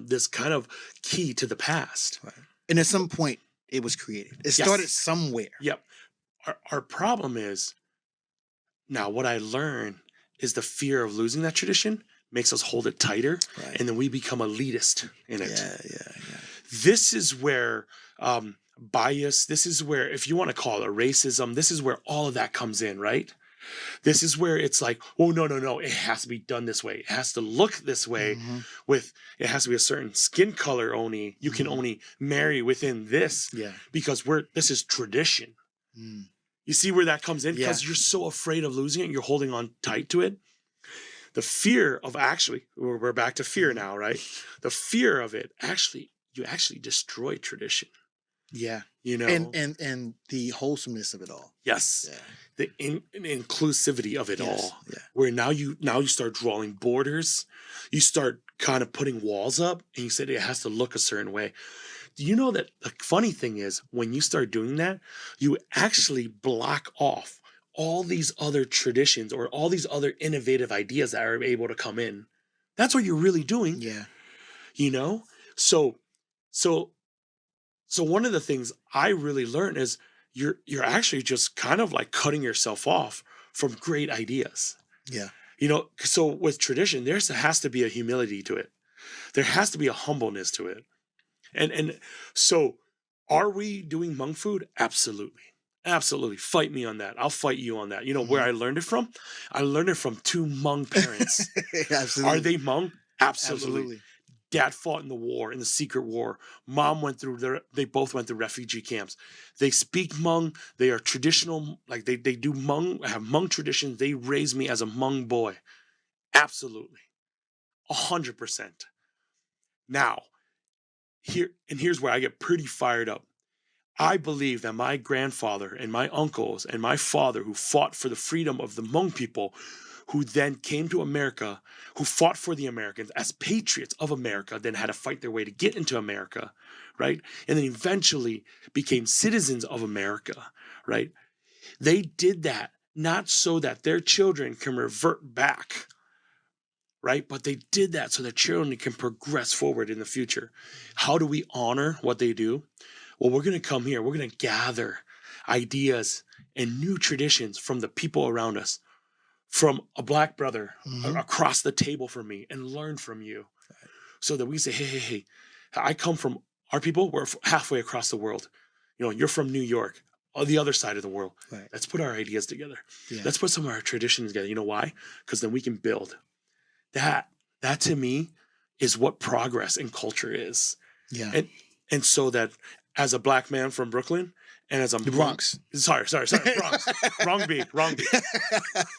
this kind of key to the past. Right. And at some point, it was created. It started Yes. somewhere. Yep. Our problem is now what I learned is the fear of losing that tradition makes us hold it tighter, Right. and then we become elitist in it. Yeah. This is where bias, this is where, if you want to call it racism, this is where all of that comes in, right? This is where it's like, oh, no, it has to be done this way. It has to look this way. Mhm. It has to be a certain skin color only. You can only marry within this Yeah. because this is tradition. Mm. You see where that comes in? Yeah. Because you're so afraid of losing it. You're holding on tight to it. The fear of we're back to fear now, right? The fear of it, you actually destroy tradition. Yeah. You know? And the wholesomeness of it all. Yes. Yeah. The inclusivity of it Yes, all. yeah. Where now you start drawing borders. You start kind of putting walls up, and you said it has to look a certain way. Do you know that the funny thing is when you start doing that, you actually block off all these other traditions or all these other innovative ideas that are able to come in. That's what you're really doing. Yeah. So one of the things I really learned is you're actually just kind of like cutting yourself off from great ideas. Yeah. So with tradition, there has to be a humility to it. There has to be a humbleness to it. And so are we doing Hmong food? Absolutely. Absolutely. Fight me on that. I'll fight you on that. Where I learned it from? I learned it from two Hmong parents. Absolutely. Are they Hmong? Absolutely. Absolutely. Dad fought in the war, in the secret war. Mom they both went through refugee camps. They speak Hmong. They are traditional, like they do Hmong, have Hmong traditions. They raised me as a Hmong boy. Absolutely. 100%. Now, here's where I get pretty fired up. I believe that my grandfather and my uncles and my father, who fought for the freedom of the Hmong people, who then came to America, who fought for the Americans as patriots of America, then had to fight their way to get into America, right? And then eventually became citizens of America, right? They did that not so that their children can revert back, right? But they did that so that children can progress forward in the future. How do we honor what they do? Well, we're going to come here. We're going to gather ideas and new traditions from the people around us, from a black brother across the table from me, and learn from you, so that we say, hey, I come from our people. We're halfway across the world. You're from New York, on the other side of the world. Right. Let's put our ideas together. Yeah. Let's put some of our traditions together. You know why? Because then we can build. That to me is what progress in culture is. Yeah. And so that as a black man from Brooklyn, and as a the Bronx. Sorry, Bronx. wrong beat.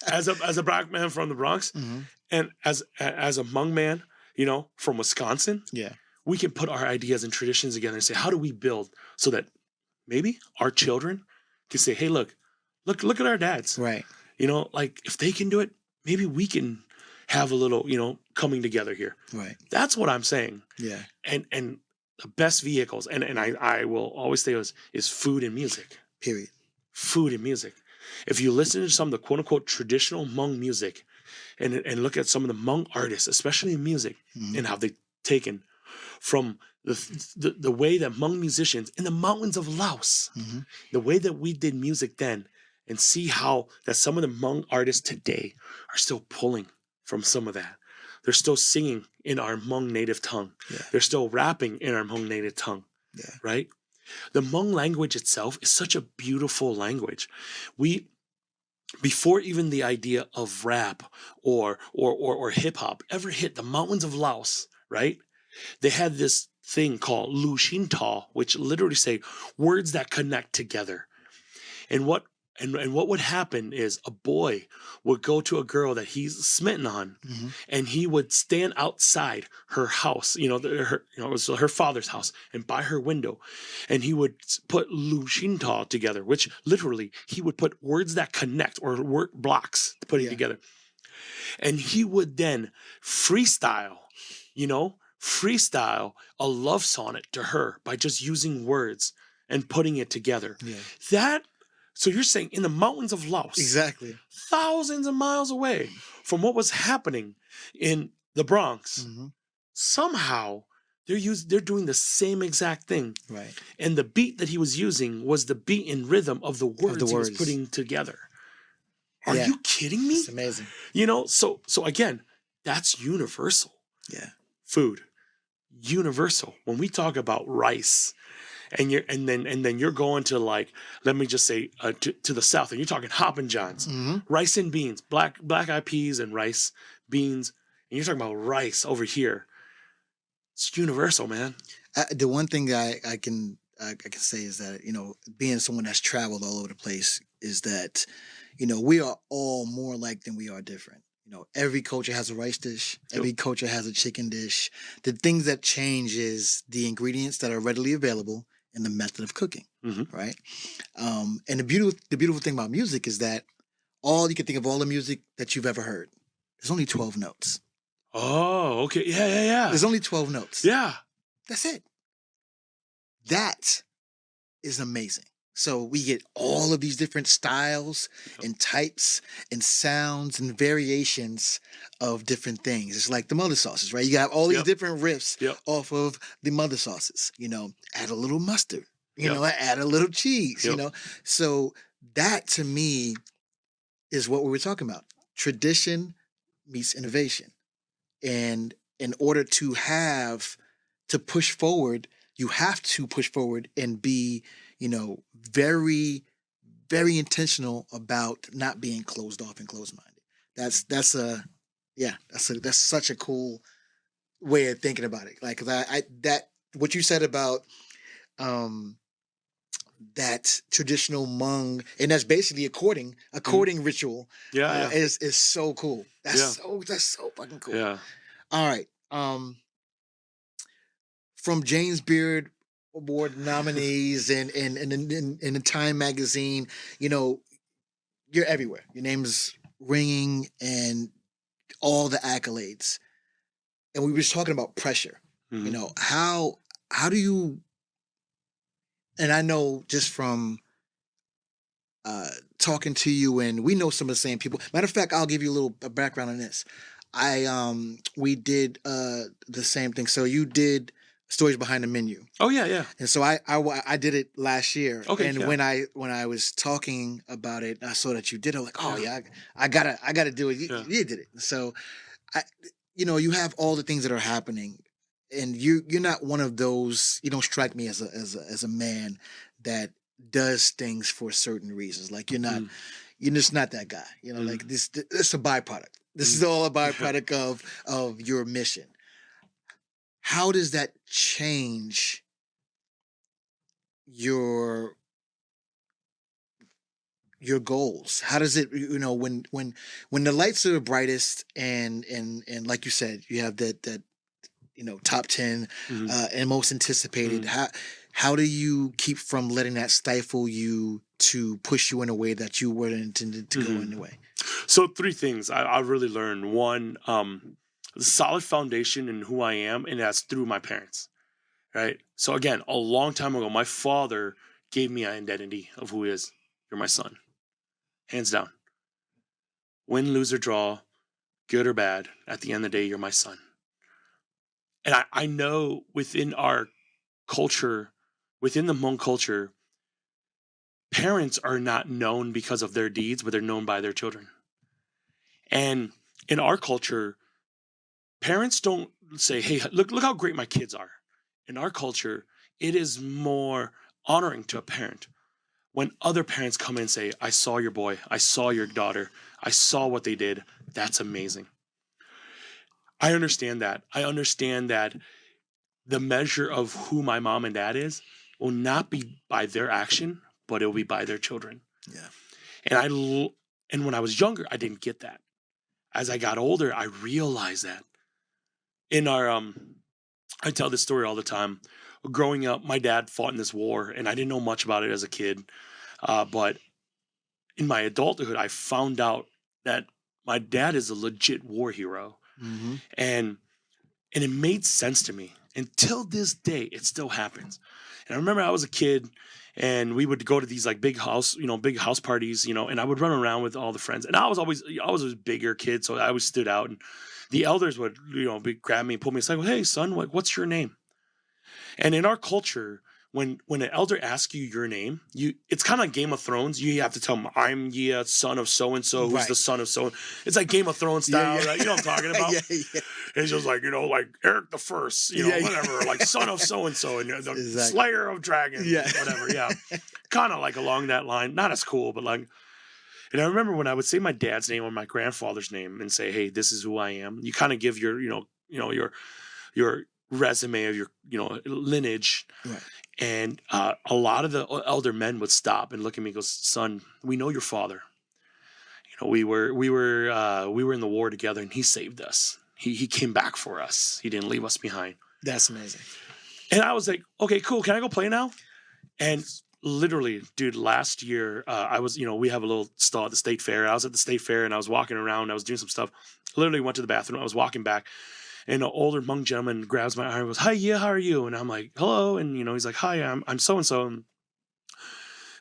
As a black man from the Bronx, and as a Hmong man, from Wisconsin, yeah, we can put our ideas and traditions together and say, how do we build so that maybe our children can say, hey, look at our dads. Right. Like if they can do it, maybe we can have a little, coming together here. Right. That's what I'm saying. Yeah. And the best vehicles, and I will always say is food and music. Period. Food and music. If you listen to some of the quote unquote traditional Hmong music and look at some of the Hmong artists, especially in music, and how they've taken from the way that Hmong musicians in the mountains of Laos, the way that we did music then, and see how that some of the Hmong artists today are still pulling from some of that. They're still singing in our Hmong native tongue. Yeah. They're still rapping in our Hmong native tongue. Yeah. Right? The Hmong language itself is such a beautiful language. Before even the idea of rap or hip hop ever hit the mountains of Laos, right? They had this thing called Lu Shin Ta, which literally say words that connect together. And what would happen is a boy would go to a girl that he's smitten on, and he would stand outside her house, it was her father's house, and by her window, and he would put Lu Shin Ta together, which literally he would put words that connect or word blocks putting together. And he would then freestyle a love sonnet to her by just using words and putting it together. Yeah. So you're saying in the mountains of Laos, exactly, thousands of miles away from what was happening in the Bronx, somehow they're doing the same exact thing. Right. And the beat that he was using was the beat and rhythm of the words he was putting together. Are you kidding me? It's amazing. So again, that's universal. Yeah. Food. Universal. When we talk about rice, and then you're going to, like, let me just say to the south, and you're talking Hoppin' Johns, rice and beans, black eyed peas and rice, beans, and you're talking about rice over here. It's universal, man. The one thing that I can say is that, being someone that's traveled all over the place, is that, we are all more alike than we are different. Every culture has a rice dish. Every culture has a chicken dish. The things that change is the ingredients that are readily available and the method of cooking, right? And the beautiful thing about music is that you can think of all the music that you've ever heard. There's only 12 notes. Oh, okay. Yeah. There's only 12 notes. Yeah. That's it. That is amazing. So we get all of these different styles and types and sounds and variations of different things. It's like the mother sauces, right? You got all these different riffs off of the mother sauces. Add a little mustard, add a little cheese, So that, to me, is what we were talking about. Tradition meets innovation. And in order to push forward, you have to push forward and be, very, very intentional about not being closed off and closed-minded. That's such a cool way of thinking about it. Like, what you said about that traditional Hmong, and that's basically a courting ritual. Is so cool. That's so fucking cool. Yeah. All right. From James Beard Award nominees and in the Time magazine, you're everywhere. Your name's ringing and all the accolades. And we were just talking about pressure. How do you, and I know just from talking to you, and we know some of the same people. Matter of fact, I'll give you a little background on this. we did the same thing. So you did stories behind the menu. Oh yeah, yeah. And so I did it last year. Okay, And yeah. when I was talking about it, I saw that you did it. I was like, oh Yeah. yeah, I gotta do it. Yeah. You did it. So I, you have all the things that are happening, and you're not one of those. You don't strike me as a man that does things for certain reasons. Like Mm, you're just not that guy. mm, Like this. It's a byproduct. This mm. is all a Yeah. byproduct of your mission. How does that change your your goals? How does it, when the lights are the brightest, and like you said, you have that top 10 Mhm, and most anticipated, mhm, how do you keep from letting that stifle you to push you in a way that you weren't intended to go mhm. anyway? So three things I really learned. One, the solid foundation in who I am, and that's through my parents. Right. So again, a long time ago, my father gave me an identity of who he is. You're my son, hands down. Win, lose, or draw, good or bad. At the end of the day, you're my son. And I know within our culture, within the Hmong culture, parents are not known because of their deeds, but they're known by their children. And in our culture, parents don't say, "Hey, look how great my kids are." In our culture, it is more honoring to a parent when other parents come in and say, "I saw your boy, I saw your daughter, I saw what they did. That's amazing." I understand that. I understand that the measure of who my mom and dad is will not be by their action, but it will be by their children. Yeah. And and when I was younger, I didn't get that. As I got older, I realized that. In our I tell this story all the time. Growing up, my dad fought in this war, and I didn't know much about it as a kid. But in my adulthood, I found out that my dad is a legit war hero, Mm-hmm. and it made sense to me. Until this day, it still happens. And I remember I was a kid, and we would go to these like big house parties, and I would run around with all the friends. And I was a bigger kid, so I always stood out. And the elders would, grab me and pull me aside. Hey, son, what's your name? And in our culture, when an elder asks you your name, it's kind of like Game of Thrones. You have to tell them, "I'm Yia, son of so and so, who's Right. the son of so." It's like Game of Thrones Yeah, style, yeah. right? You know what I'm talking about? Yeah, yeah. It's just like like Eric the First, Yeah, yeah. whatever, like son of so and so, and the Exactly. Slayer of Dragons, Yeah. whatever. Yeah, kind of like along that line. Not as cool, but like. And I remember when I would say my dad's name or my grandfather's name and say, "Hey, this is who I am." You kind of give your, your resume of your, lineage. Right. And a lot of the elder men would stop and look at me and go, "Son, we know your father. We were in the war together, and he saved us. He came back for us. He didn't leave us behind." That's amazing. And I was like, "Okay, cool. Can I go play now?" And literally, dude, last year I was, we have a little stall at the state fair. I was at the state fair and I was walking around. I was doing some stuff. Literally went to the bathroom. I was walking back, and an older Hmong gentleman grabs my arm and goes, "Hi, yeah, how are you?" And I'm like, "Hello." And he's like, "Hi, I'm so and so."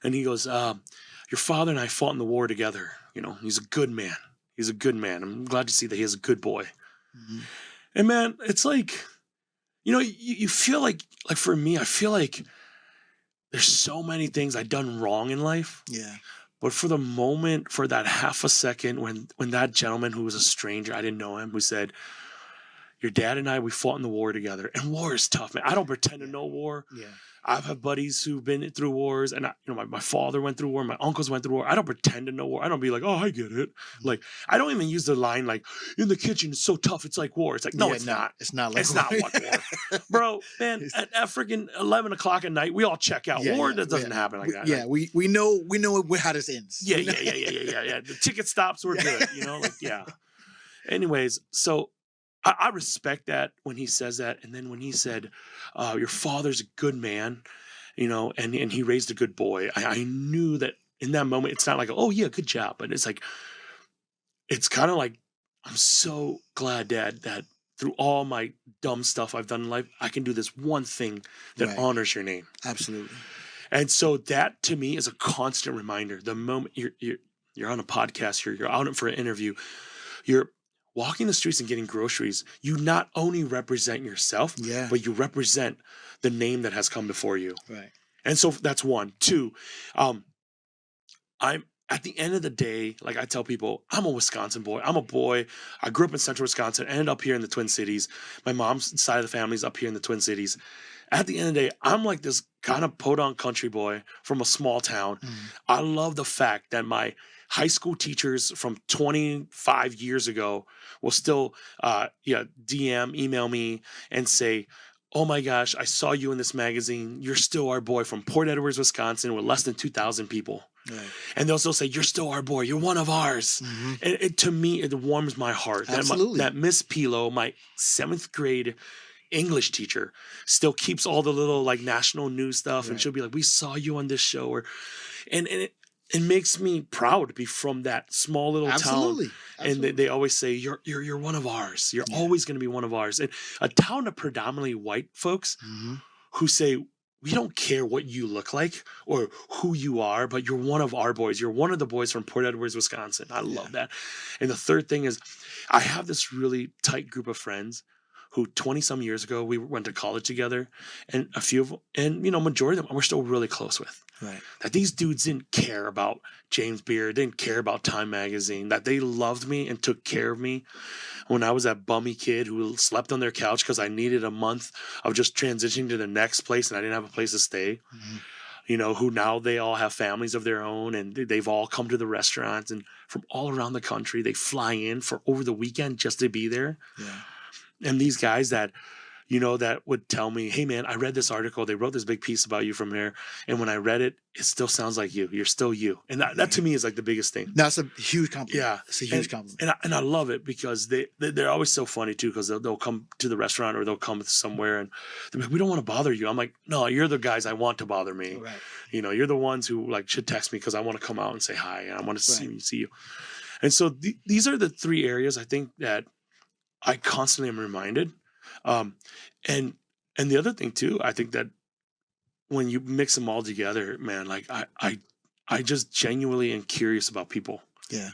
And he goes, "Your father and I fought in the war together. He's a good man. He's a good man. I'm glad to see that he is a good boy." Mm-hmm. And man, it's like, you feel like for me, I feel like there's so many things I've done wrong in life. Yeah. But for the moment, for that half a second, when that gentleman who was a stranger, I didn't know him, who said, "Your dad and I, we fought in the war together." And war is tough, man. I don't pretend to Yeah. know war. Yeah. I've had buddies who've been through wars, and my father went through war, my uncles went through war. I don't pretend to know war. I don't be like, "Oh, I get it." Like, I don't even use the line like, "In the kitchen, it's so tough, it's like war." It's like, no, Yeah, it's no, not. it's not like It's not like war, bro. Man, at freaking 11 o'clock at night, we all check out. Yeah, War yeah, that doesn't happen like that. Yeah, Like, we know how this ends. yeah, We know- yeah. The ticket stops, we're Yeah. good. Yeah. Anyways, so I respect that when he says that, and then when he said, "Your father's a good man," and he raised a good boy. I knew that in that moment, it's not like, "Oh yeah, good job," but it's like, it's kind of like, I'm so glad, Dad, that through all my dumb stuff I've done in life, I can do this one thing that Right. honors your name. Absolutely. And so that to me is a constant reminder. The moment you're on a podcast, you're out for an interview, you're walking the streets and getting groceries, you not only represent yourself, Yeah. but you represent the name that has come before you. Right. And so that's one. Two, um, I'm at the end of the day, like I tell people, I'm a Wisconsin boy. I'm a boy. I grew up in central Wisconsin, ended up here in the Twin Cities. My mom's side of the family's up here in the Twin Cities. At the end of the day, I'm like this kind of podunk country boy from a small town. Mm. I love the fact that my high school teachers from 25 years ago will still email me and say, "Oh my gosh, I saw you in this magazine. You're still our boy from Port Edwards, Wisconsin, with less than 2,000 people." Right. And they'll still say, "You're still our boy. You're one of ours." Mm-hmm. And to me, it warms my heart. Absolutely. That Miss Pilo, my 7th grade English teacher, still keeps all the little like national news stuff, and Right. she'll be like, "We saw you on this show," and it makes me proud to be from that small little Absolutely. town. Absolutely. And they always say, "You're one of ours. You're Yeah. always going to be one of ours." And a town of predominantly white folks Mm-hmm. who say, "We don't care what you look like or who you are, but you're one of our boys. You're one of the boys from Port Edwards, Wisconsin." I love that. And the third thing is, I have this really tight group of friends who 20 some years ago we went to college together, and a few of them, and majority of them we're still really close with. Right. That these dudes didn't care about James Beard, didn't care about Time Magazine, that they loved me and took care of me when I was that bummy kid who slept on their couch because I needed a month of just transitioning to the next place and I didn't have a place to stay. Mm-hmm. Who now they all have families of their own and they've all come to the restaurants, and from all around the country they fly in for over the weekend just to be there. Yeah. And these guys that that would tell me, "Hey man, I read this article. They wrote this big piece about you from here. And when I read it, it still sounds like you. You're still you." And that to me is like the biggest thing. That's a huge compliment. Yeah. It's a huge compliment. And I love it because they're always so funny too, because they'll come to the restaurant or they'll come somewhere and they're like, "We don't want to bother you." I'm like, "No, you're the guys I want to bother me." Right. You're the ones who like should text me because I want to come out and say hi and I want to Right. see you. And so these are the 3 areas I think that I constantly am reminded. And the other thing too, I think that when you mix them all together, man, like I just genuinely am curious about people. Yeah.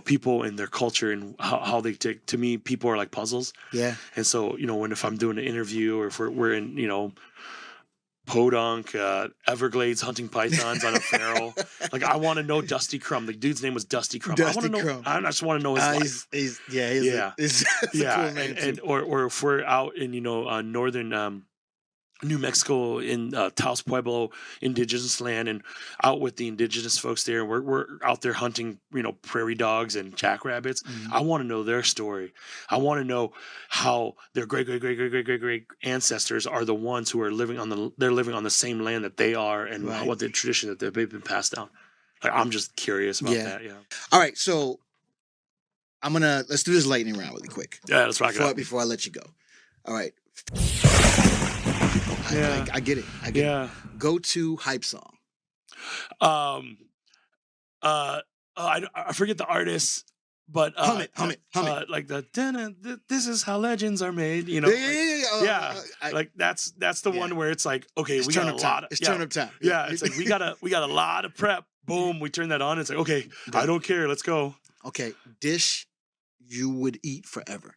People and their culture and how they take. To me, people are like puzzles. Yeah. And so, if I'm doing an interview or if we're in, Podunk, Everglades hunting pythons on a feral, like I want to know Dusty Crumb. The dude's name was Dusty Crumb. Dusty I want to know. Crumb. I just want to know his life. He's Yeah. he's a Yeah, cool man and too. or if we're out in northern New Mexico in Taos Pueblo indigenous land and out with the indigenous folks there, and we're out there hunting prairie dogs and jackrabbits. Mhm. I want to know their story. I want to know how their great ancestors are the ones who are living on the same land that they are, and Right. what the tradition that they've been passed down. Like, I'm just curious about Yeah. that. Yeah, All right, so let's do this lightning round really quick let's rock it out. before I let you go. All right. Yeah. I get it. I get Yeah. it. Go to hype song. I forget the artist, but Hum it. like this is how legends are made. Yeah. Like that's the yeah. one where it's like, okay, It's we turn got a up time. lot of It's yeah, turn up time. yeah. It's like we got a lot of prep. Boom, we turn that on. It's like, okay, I don't care. Let's go. Okay. Dish you would eat forever.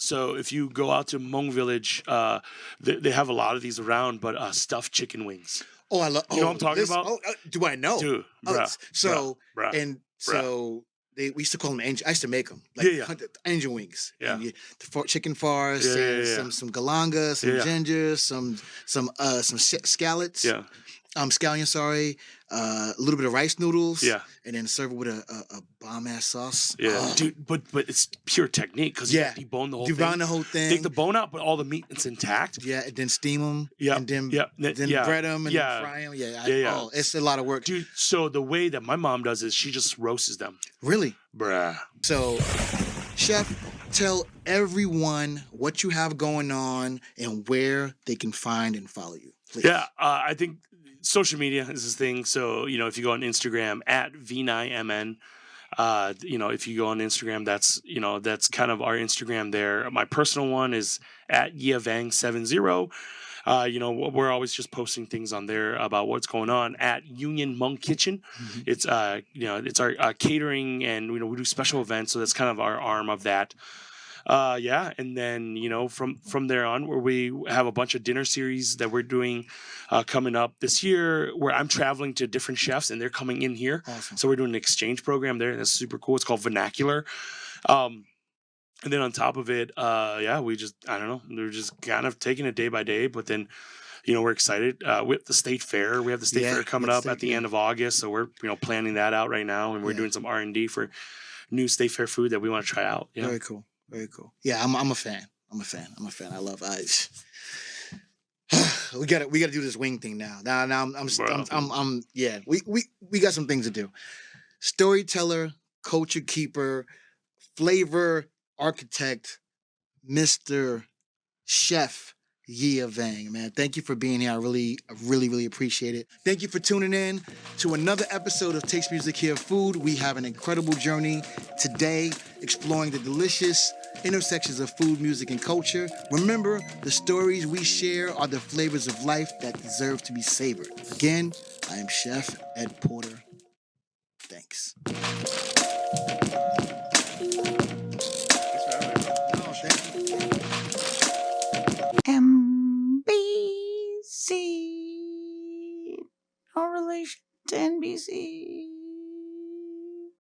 So if you go out to Hmong village, they have a lot of these around, but stuffed chicken wings. Oh, I love. You know what I'm talking about? Oh, do I know? Dude, Oh, bruh, so bruh. and so we used to call them angel. I used to make them Yeah. angel wings. Yeah. And chicken farce, Yeah, and yeah, yeah. some galanga, some Yeah. ginger, some scallots. Yeah, Scallion, sorry. A little bit of rice noodles. Yeah. And then serve it with a bomb ass sauce. yeah, Oh. dude. But it's pure technique because you Yeah. have to debone the whole Debone thing. the whole thing. Take the bone out, but all the meat is intact. Yeah, and then steam them. Yeah, And then yeah, then yeah, bread them and yeah. then fry them. Yeah. Yeah. Oh, it's a lot of work. Dude, so the way that my mom does is she just roasts them. Really? Bruh. So, Chef, tell everyone what you have going on and where they can find and follow you. Please. Yeah, I think social media is this thing. So, if you go on Instagram at Vinai MN, if you go on Instagram, that's kind of our Instagram there. My personal one is at Yia Vang 70. we're always just posting things on there about what's going on at Union Hmong Kitchen. Mhm. It's our catering, and we do special events, so that's kind of our arm of that. Yeah, and then from there on, where we have a bunch of dinner series that we're doing coming up this year, where I'm traveling to different chefs and they're coming in here. Awesome. So we're doing an exchange program there. That's super cool. It's called Vernacular. Um, and then on top of it, yeah, I don't know, we're just kind of taking it day by day. But then, we're excited with the state fair. We have the state Yeah, fair coming with up steak, at the yeah. end of August, so we're planning that out right now, and we're Yeah. doing some R&D for new state fair food that we want to try out. Yeah. Very cool. Very cool. Yeah, I'm a fan. I'm a fan. I'm a fan. We got to do this wing thing now. Now Bro. yeah. We got some things to do. Storyteller, culture keeper, flavor architect, Mr. Chef Yia Vang, man. Thank you for being here. I really appreciate it. Thank you for tuning in to another episode of Taste Music Here Food. We have an incredible journey today exploring the delicious intersections of food, music, and culture. Remember, the stories we share are the flavors of life that deserve to be savored. Again, I am Chef Ed Porter. Thanks. No, thank you. MBC. No relation to NBC.